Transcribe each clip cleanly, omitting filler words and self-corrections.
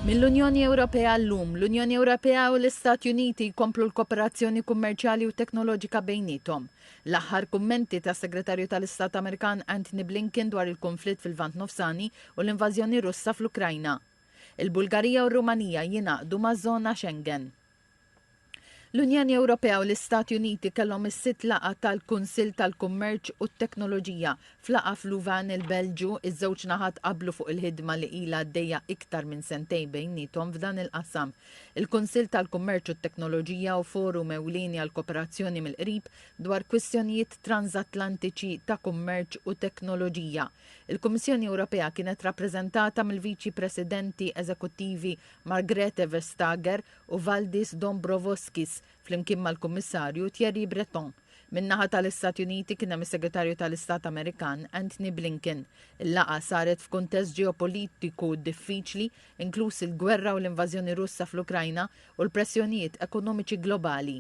Mill-Unjoni Ewropea llum, l-Unjoni Ewropea u l-Istati Uniti jkomplu l-kooperazzjoni kummerċjali u teknoloġika bejnietom. L-aħħar kummenti ta' Segretarju tal-Istat Amerikan Antony Blinken dwar il-konflitt fil-Vant Nofsani u l-invażjoni Russa fl-Ukrajna. Il-Bulgarija u r-Rumanija jingħaqdu maż-żona Schengen. L-Unjoni Ewropea u l-Istati Uniti kellhom is-sitt laqgħa tal-Kunsill tal-Kummerċ u t-Teknoloġija f'laqgħa f'Luvan il-Belġju iż-żewġ naħat qablu fuq il-ħidma li ilha għaddejja iktar minn sentejn bejniethom f'dan il-qasam. Il-Kunsill tal-Kummerċ u t-Teknoloġija u forum ewlieni għal kooperazzjoni mill-qrib dwar kwistjonijiet transatlantiċi ta' kummerċ u teknoloġija. Il-Kummissjoni Ewropea kienet rappreżentata mill-Viċi Presidenti Eżekuttivi Margrethe Vestager u Valdis Dombrovskis flimkien mal-Kummissarju Thierry Breton. Min-naħa tal-Istati Uniti kien hemm is-Segretarju tal-Istat Amerikan Antony Blinken. Il-laqgħa saret f'kuntest ġeopolitiku diffiċli, inkluż il-gwerra u l-invażjoni Russa fl-Ukrajna u l-pressjonijiet ekonomiċi globali.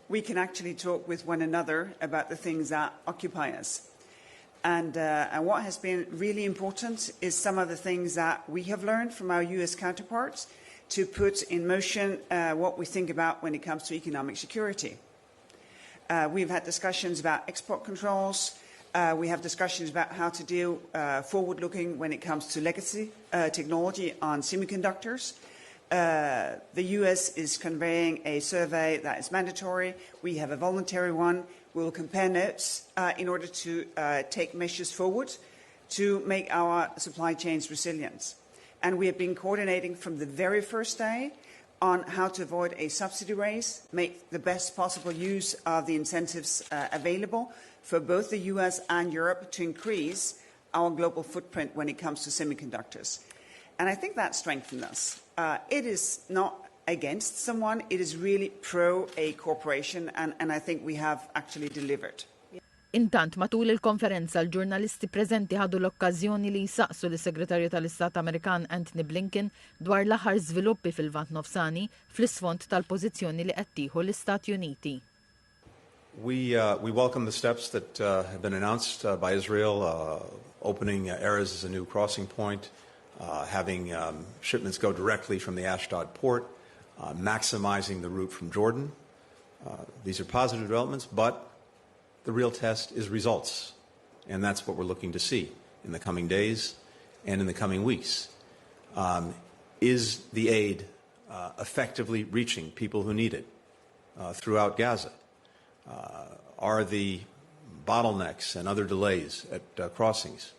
We can actually talk with one another about the things that occupy us. And what has been really important is some of the things that we have learned from our US counterparts to put in motion what we think about when it comes to economic security. We've had discussions about export controls. We have discussions about how to deal forward-looking when it comes to legacy technology on semiconductors. The US is conveying a survey that is mandatory. We have a voluntary one. We will compare notes in order to take measures forward to make our supply chains resilient. And we have been coordinating from the very first day on how to avoid a subsidy race, make the best possible use of the incentives available for both the US and Europe to increase our global footprint when it comes to semiconductors. And I think that strengthened us. It is not against someone, it is really pro a corporation, and I think we have actually delivered. Intant, matul il-konferenza, l-ġurnalisti preżenti ħadu l-okkażjoni li jsaqsu l-Segretarju tal-Istat Amerikan Antony Blinken dwar l-aħħar żviluppi fil-Vant Nofsani fl-isfond tal-pożizzjoni li qed tieħu l-Istati Uniti. We welcome the steps that have been announced by Israel, opening Erez as a new crossing point, having shipments go directly from the Ashdod port, maximizing the route from Jordan. These are positive developments, but the real test is results, and that's what we're looking to see in the coming days and in the coming weeks. Is the aid effectively reaching people who need it throughout Gaza? Are the bottlenecks and other delays at crossings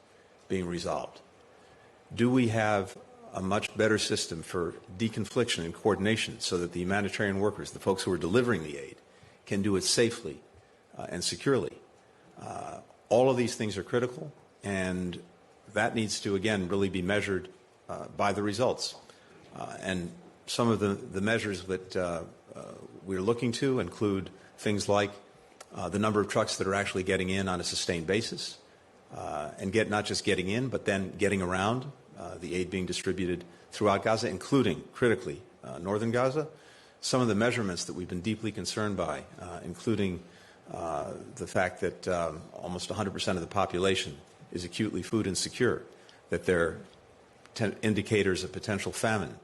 being resolved? Do we have a much better system for deconfliction and coordination so that the humanitarian workers, the folks who are delivering the aid, can do it safely and securely? All of these things are critical, and that needs to, again, really be measured by the results. And some of the measures that we're looking to include things like the number of trucks that are actually getting in on a sustained basis, and not just getting in, but then getting around, the aid being distributed throughout Gaza, including, critically, northern Gaza. Some of the measurements that we've been deeply concerned by, including the fact that almost 100% of the population is acutely food insecure, that they're indicators of potential famine.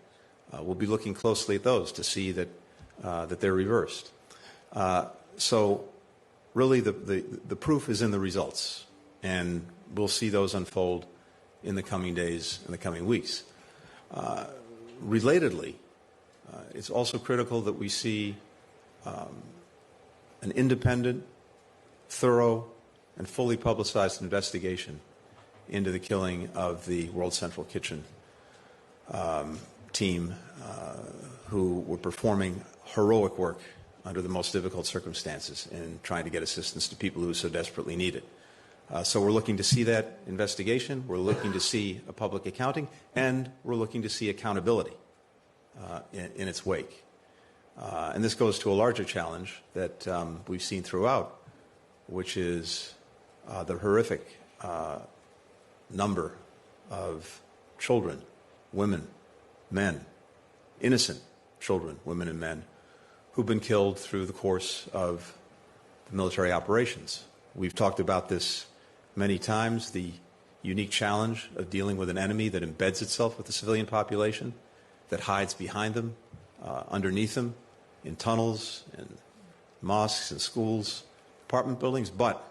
We'll be looking closely at those to see that they're reversed. So really the proof is in the results, and we'll see those unfold in the coming days and the coming weeks. Relatedly, it's also critical that we see an independent, thorough, and fully publicized investigation into the killing of the World Central Kitchen team who were performing heroic work under the most difficult circumstances in trying to get assistance to people who so desperately need it. So we're looking to see that investigation, we're looking to see a public accounting, and we're looking to see accountability in its wake. And this goes to a larger challenge that we've seen throughout, which is the horrific number of children, women, men, innocent children, women and men, who've been killed through the course of the military operations. We've talked about this many times, the unique challenge of dealing with an enemy that embeds itself with the civilian population that hides behind them, underneath them, in tunnels, in mosques and schools, apartment buildings, but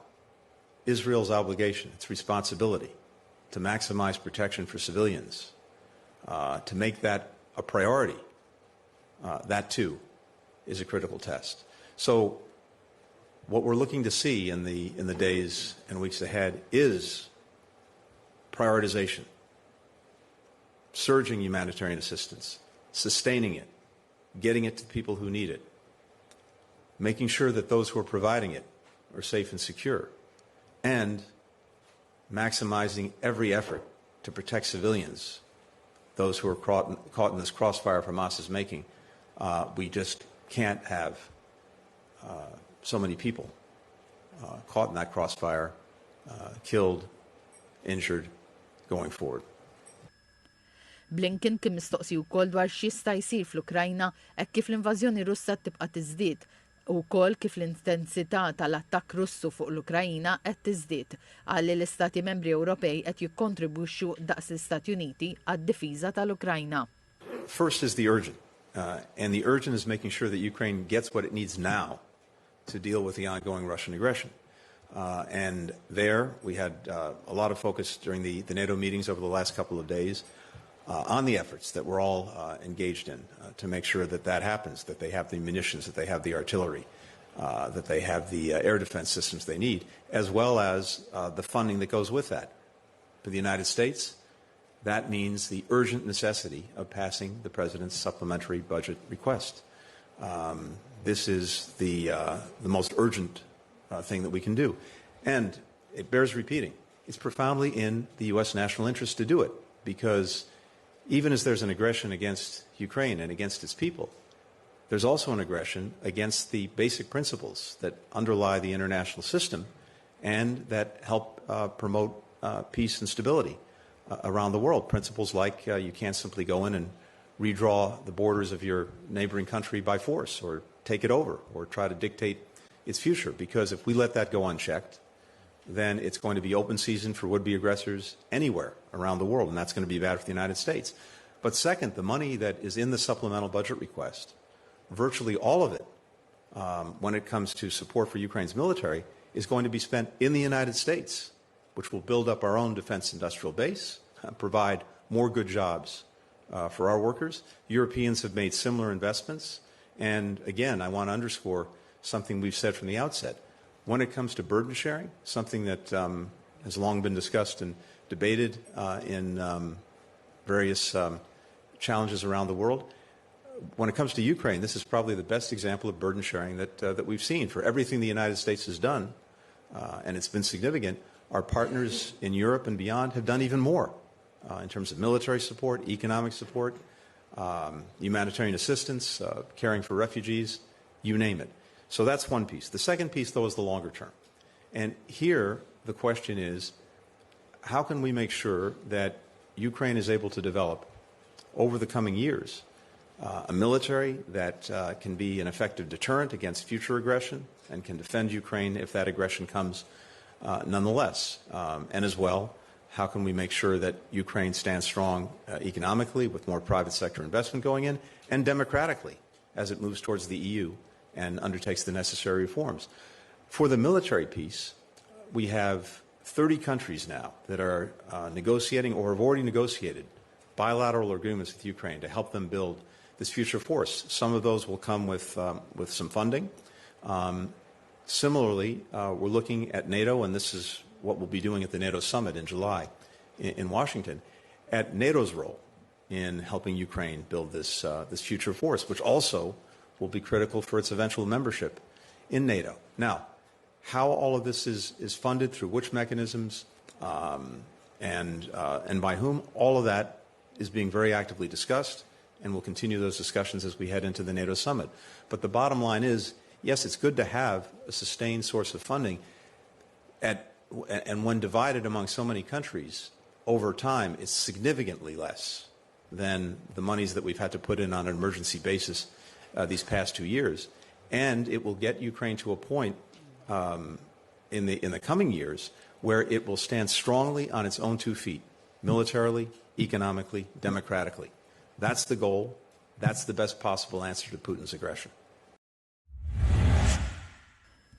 Israel's obligation, its responsibility to maximize protection for civilians, to make that a priority, that too is a critical test. So what we're looking to see in the days and weeks ahead is prioritization, surging humanitarian assistance, sustaining it, getting it to people who need it, making sure that those who are providing it are safe and secure, and maximizing every effort to protect civilians, those who are caught in this crossfire Hamas is making. We just can't have so many people caught in that crossfire, killed, injured, going forward. Blinken kien mistoqsi wkoll dwar x'jista' jsir fl-Ukrajna hekk kif l-invażjoni Russa tibqa' tiżdied u wkoll kif l-intensità tal-attakk Russu fuq l-Ukrajna qed tiżdied għalli l-Istati Membri Ewropej qed jikkontribwixxu daqs l-Istati Uniti għad-difiża tal-Ukrajna. First is the urgent, and the urgent is making sure that Ukraine gets what it needs now to deal with the ongoing Russian aggression. And there we had a lot of focus during the NATO meetings over the last couple of days on the efforts that we're all engaged in to make sure that that happens, that they have the munitions, that they have the artillery, that they have the air defense systems they need, as well as the funding that goes with that. For the United States, that means the urgent necessity of passing the President's supplementary budget request. This is the most urgent thing that we can do. And it bears repeating. It's profoundly in the U.S. national interest to do it, because even as there's an aggression against Ukraine and against its people, there's also an aggression against the basic principles that underlie the international system and that help promote peace and stability around the world. Principles like you can't simply go in and redraw the borders of your neighboring country by force or take it over or try to dictate its future, because if we let that go unchecked, then it's going to be open season for would-be aggressors anywhere around the world, and that's going to be bad for the United States. But second, the money that is in the supplemental budget request, virtually all of it, when it comes to support for Ukraine's military, is going to be spent in the United States, which will build up our own defense industrial base, provide more good jobs for our workers. Europeans have made similar investments. And again, I want to underscore something we've said from the outset. When it comes to burden sharing, something that has long been discussed and debated in various challenges around the world, when it comes to Ukraine, this is probably the best example of burden sharing that we've seen. For everything the United States has done, and it's been significant, our partners in Europe and beyond have done even more in terms of military support, economic support, humanitarian assistance, caring for refugees, you name it. So that's one piece. The second piece, though, is the longer term. And here the question is, how can we make sure that Ukraine is able to develop over the coming years a military that can be an effective deterrent against future aggression and can defend Ukraine if that aggression comes nonetheless? And as well, how can we make sure that Ukraine stands strong economically with more private sector investment going in, and democratically as it moves towards the EU and undertakes the necessary reforms? For the military piece, we have 30 countries now that are negotiating or have already negotiated bilateral agreements with Ukraine to help them build this future force. Some of those will come with some funding. Similarly, we're looking at NATO, and this is what we'll be doing at the NATO summit in July in Washington, at NATO's role in helping Ukraine build this future force, which also will be critical for its eventual membership in NATO. Now, how all of this is funded, through which mechanisms, and by whom, all of that is being very actively discussed, and we'll continue those discussions as we head into the NATO summit. But the bottom line is, yes, it's good to have a sustained source of funding, and when divided among so many countries, over time, it's significantly less than the monies that we've had to put in on an emergency basis these past 2 years. And it will get Ukraine to a point in the coming years where it will stand strongly on its own 2 feet, militarily, economically, democratically. That's the goal. That's the best possible answer to Putin's aggression.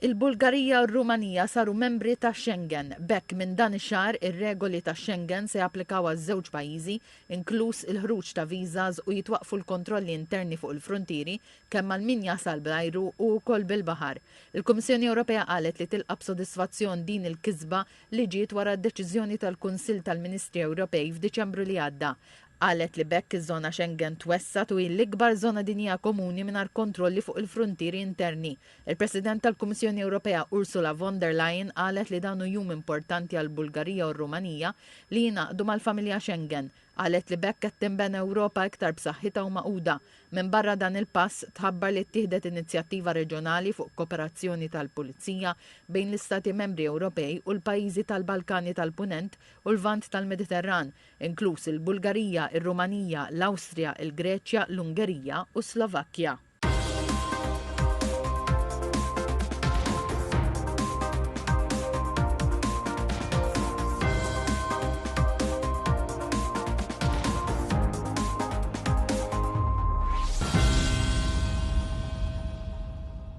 Il-Bulgarija u r-Rumanija saru membri ta' Schengen. Bekk minn dan ix-xahar ir-regoli ta' Schengen se japplikaw għaż-żewġ pajjiżi, inkluż il-ħruġ ta' viżas u jitwaqfu l-kontrolli interni fuq il-frontieri kemm għal min jasal bl-ajru u wkoll bil-baħar. Il-Kummissjoni Ewropea qalet li tilqab b'sodisfazzjon din il-kisba li ġiet wara d-deċiżjoni tal-Kunsill tal-Ministri Ewropej f'Diċembru li għadda. Qalet li bekk iż-żona Schengen twessat u l-ikbar żona dinja komuni mingħajr kontrolli fuq il-frontieri interni. Il-President tal-Kummissjoni Ewropea Ursula von der Leyen qalet li dan hu jum importanti għall Bulgarija u r-Rumanija li jingħaqdu mal-familja Schengen. Qalet li bekk qed tinbena Ewropa iktar b'saħħitha u maquda. Minn barra dan il-pass tħabbar li ttieħdet inizjattiva reġjonali fuq kooperazzjoni tal-Pulizija bejn l-Istati Membri Ewropej u l-pajjiżi tal-Balkani tal-Punent u l-Vant tal-Mediterran, inkluż il-Bulgarija, ir-Rumanija, l-Awstrija, il-Greċja, l-Ungerija u Slovakkja.